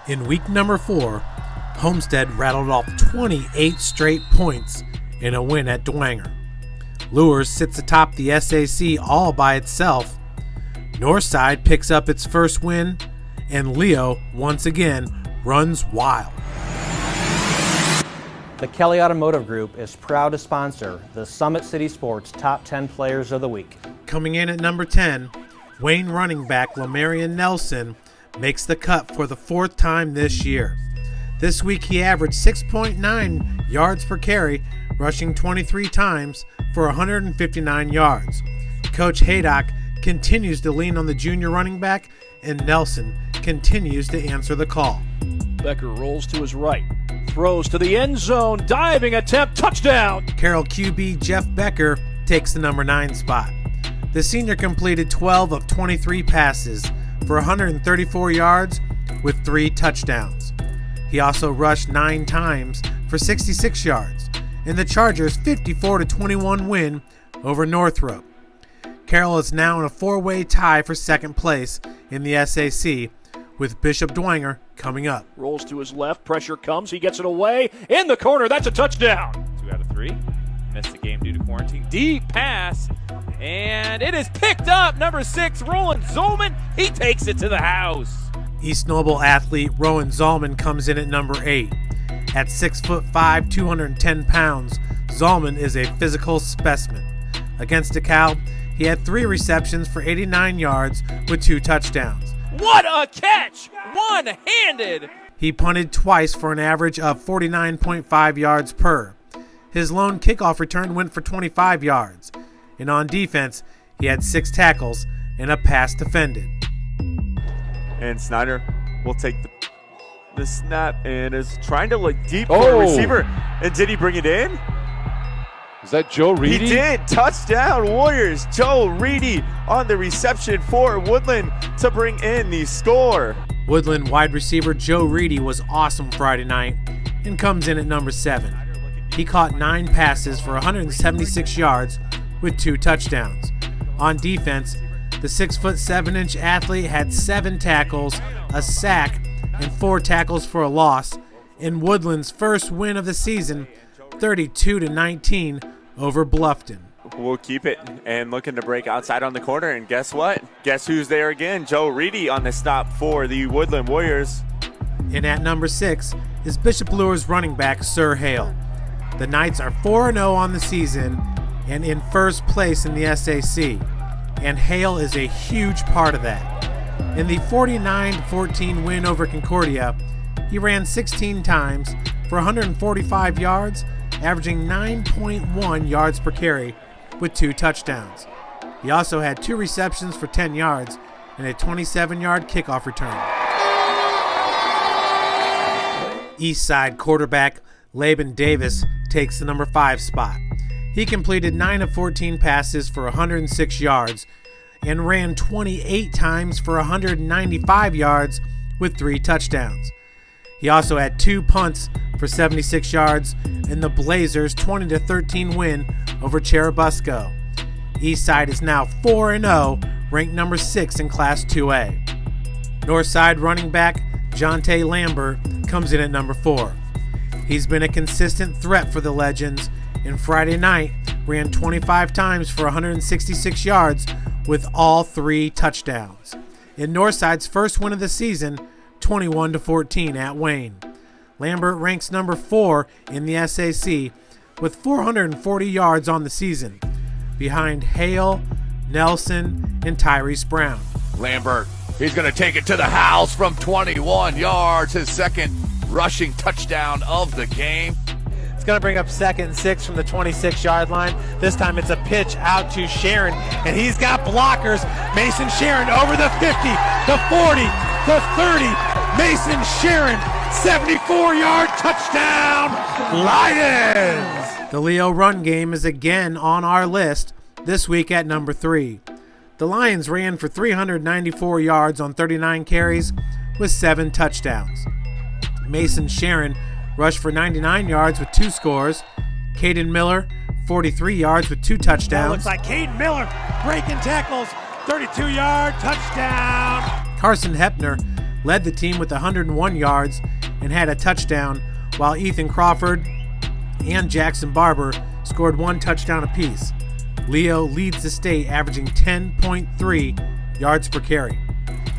In week number 4, Homestead rattled off 28 straight points in a win at Dwanger. Luers sits atop the SAC all by itself. Northside picks up its first win, and Leo once again runs wild. The Kelly Automotive Group is proud to sponsor the Summit City Sports Top 10 Players of the Week. Coming in at number 10, Wayne running back Lamarion Nelson makes the cut for the 4th time this year. This week he averaged 6.9 yards per carry, rushing 23 times for 159 yards. Coach Haydock continues to lean on the junior running back, and Nelson continues to answer the call. Becker rolls to his right, throws to the end zone, diving attempt, touchdown! Carroll QB Jeff Becker takes the number 9 spot. The senior completed 12 of 23 passes for 134 yards with 3 touchdowns. He also rushed 9 times for 66 yards in the Chargers' 54-21 win over Northrop. Carroll is now in a 4-way tie for second place in the SAC, with Bishop Dwanger coming up. Rolls to his left, pressure comes, he gets it away, in the corner, that's a touchdown! 2 out of 3, missed the game due to quarantine. Deep pass, and it is picked up. Number 6, Rowan Zolman, he takes it to the house. East Noble athlete Rowan Zolman comes in at number 8. At 6'5", 210 pounds, Zolman is a physical specimen. Against DeKalb, he had 3 receptions for 89 yards with 2 touchdowns. What a catch! One-handed! He punted twice for an average of 49.5 yards per. His lone kickoff return went for 25 yards. And on defense, he had 6 tackles and a pass defended. And Snyder will take the snap and is trying to look deep for a receiver. And did he bring it in? Is that Joe Reidy? He did. Touchdown Warriors. Joe Reidy on the reception for Woodlan to bring in the score. Woodlan wide receiver Joe Reidy was awesome Friday night and comes in at number 7. He caught 9 passes for 176 yards with 2 touchdowns. On defense, the 6'7" athlete had 7 tackles, a sack, and 4 tackles for a loss in Woodlan's first win of the season, 32-19 over Bluffton. We'll keep it and looking to break outside on the corner, and guess what? Guess who's there again? Joe Reidy on the stop for the Woodlan Warriors. And at number 6 is Bishop Luers running back Sir Hale. The Knights are 4-0 on the season and in first place in the SAC, and Hale is a huge part of that. In the 49-14 win over Concordia, he ran 16 times for 145 yards, averaging 9.1 yards per carry with 2 touchdowns. He also had 2 receptions for 10 yards and a 27-yard kickoff return. Eastside quarterback Laban Davis takes the number 5 spot. He completed 9 of 14 passes for 106 yards and ran 28 times for 195 yards with 3 touchdowns. He also had 2 punts for 76 yards in the Blazers' 20-13 win over Cherubusco. Eastside is now 4-0, ranked number 6 in Class 2A. Northside running back Jontae Lambert comes in at number 4. He's been a consistent threat for the Legends, and Friday night ran 25 times for 166 yards with all 3 touchdowns. In Northside's first win of the season, 21-14 at Wayne. Lambert ranks number 4 in the SAC with 440 yards on the season, behind Hale, Nelson, and Tyrese Brown. Lambert, he's going to take it to the house from 21 yards, his second rushing touchdown of the game. It's going to bring up 2nd and 6 from the 26-yard line. This time it's a pitch out to Sharon, and he's got blockers. Mason Sharon over the 50, the 40, the 30. Mason Sharon, 74-yard touchdown, Lions! The Leo run game is again on our list, this week at number 3. The Lions ran for 394 yards on 39 carries with 7 touchdowns. Mason Sharon rushed for 99 yards with 2 scores. Caden Miller, 43 yards with 2 touchdowns. Looks like Caden Miller breaking tackles, 32-yard touchdown. Carson Hepner led the team with 101 yards and had a touchdown, while Ethan Crawford and Jackson Barber scored 1 touchdown apiece. Leo leads the state, averaging 10.3 yards per carry.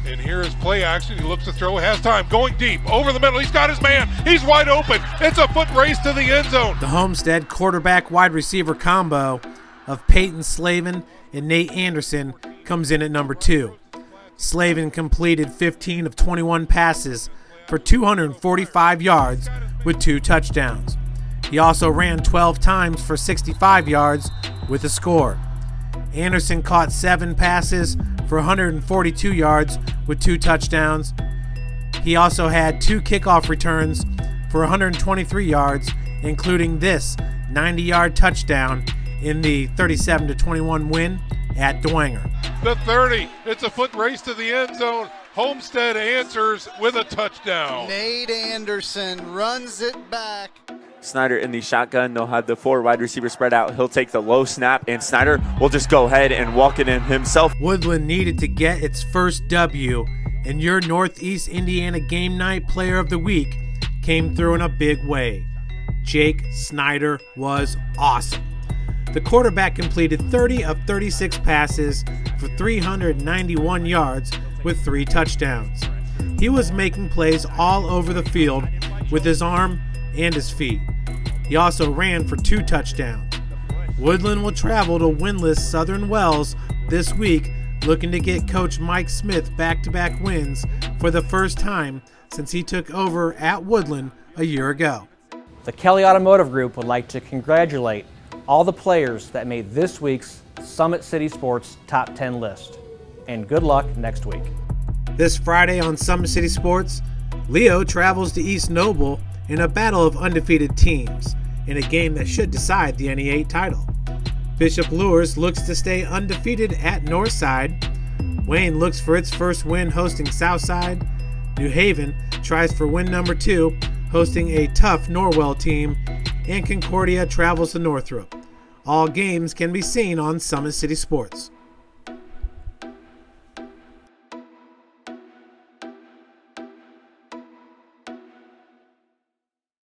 And here is play action. He looks to throw, has time, going deep, over the middle. He's got his man. He's wide open. It's a foot race to the end zone. The Homestead quarterback wide receiver combo of Peyton Slaven and Nate Anderson comes in at number 2. Slaven completed 15 of 21 passes for 245 yards with 2 touchdowns. He also ran 12 times for 65 yards with a score. Anderson caught 7 passes for 142 yards with 2 touchdowns. He also had 2 kickoff returns for 123 yards, including this 90-yard touchdown in the 37-21 win at Dwenger. The 30. It's a foot race to the end zone. Homestead answers with a touchdown. Nate Anderson runs it back. Snyder in the shotgun. They'll have the 4 wide receivers spread out. He'll take the low snap, and Snyder will just go ahead and walk it in himself. Woodlan needed to get its first W, and your Northeast Indiana Game Night Player of the Week came through in a big way. Jake Snyder was awesome. The quarterback completed 30 of 36 passes for 391 yards with 3 touchdowns. He was making plays all over the field with his arm and his feet. He also ran for 2 touchdowns. Woodlan will travel to winless Southern Wells this week, looking to get Coach Mike Smith back-to-back wins for the first time since he took over at Woodlan a year ago. The Kelly Automotive Group would like to congratulate all the players that made this week's Summit City Sports Top 10 list. And good luck next week. This Friday on Summit City Sports, Leo travels to East Noble in a battle of undefeated teams in a game that should decide the NE8 title. Bishop Luers looks to stay undefeated at Northside. Wayne looks for its first win hosting Southside. New Haven tries for win number 2, hosting a tough Norwell team. And Concordia travels to Northrop. All games can be seen on Summit City Sports.